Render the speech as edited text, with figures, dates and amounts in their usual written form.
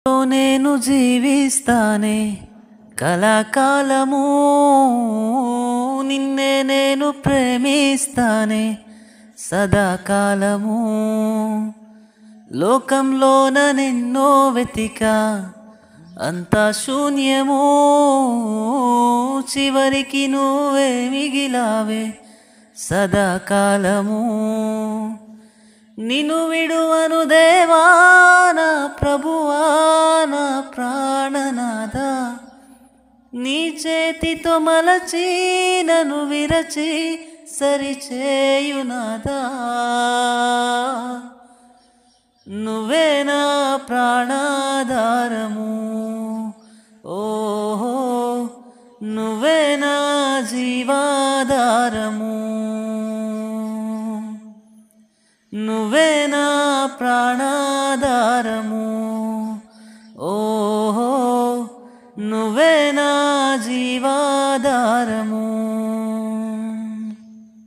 నేను జీవిస్తానే కలకాలము, నిన్నే నేను ప్రేమిస్తానే సదాకాలము. లోకంలోన నిన్నో వెతికా అంతా శూన్యము, చివరికి నువ్వే మిగిలావే సదాకాలము. నిన్ను విడువను దేవా నా ప్రభువా నా ప్రాణనాథ, నీ చేతితో మలచి నన్ను విరచి సరిచేయునాదా. నువ్వే నా ప్రాణాధారము, ఓహో నువ్వే నా జీవాధారము. నువ్వే నా ప్రాణాధారము, ఓహో నువ్వే నా జీవాధారము.